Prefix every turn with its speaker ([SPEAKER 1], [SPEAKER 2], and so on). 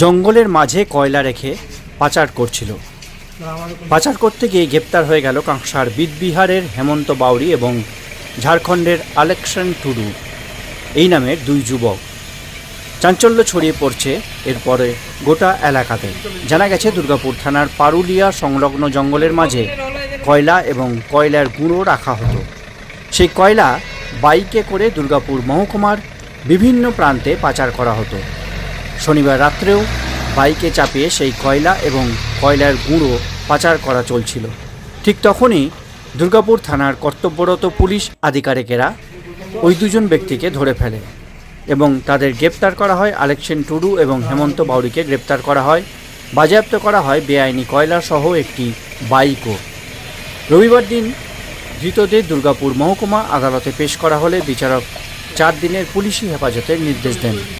[SPEAKER 1] জঙ্গলের মাঝে কয়লা রেখে পাচার করছিল। পাচার করতে গিয়ে গ্রেপ্তার হয়ে গেল কাঁকসার বিদবিহারের হেমন্ত বাউরি এবং ঝাড়খণ্ডের আলেকশন টুডু এই নামের দুই যুবক। চাঞ্চল্য ছড়িয়ে পড়ছে এরপরে গোটা এলাকাতে। জানা গেছে দুর্গাপুর থানার পারুলিয়া সংলগ্ন জঙ্গলের মাঝে কয়লা এবং কয়লার গুঁড়ো রাখা হতো। সেই কয়লা বাইকে করে দুর্গাপুর মহকুমার বিভিন্ন প্রান্তে পাচার করা হতো। শনিবার রাত্রেও বাইকে চাপিয়ে সেই কয়লা এবং কয়লার গুঁড়ো পাচার করা চলছিল। ঠিক তখনই দুর্গাপুর থানার কর্তব্যরত পুলিশ আধিকারিকেরা ওই দুজন ব্যক্তিকে ধরে ফেলে এবং তাদের গ্রেপ্তার করা হয়। আলেকশন টুডু এবং হেমন্ত বাউরিকে গ্রেপ্তার করা হয়। বাজেয়াপ্ত করা হয় বেআইনি কয়লা সহ একটি বাইকও। রবিবার দিন ধৃতদের দুর্গাপুর মহকুমা আদালতে পেশ করা হলে বিচারক 4 দিনের পুলিশি হেফাজতের নির্দেশ দেন।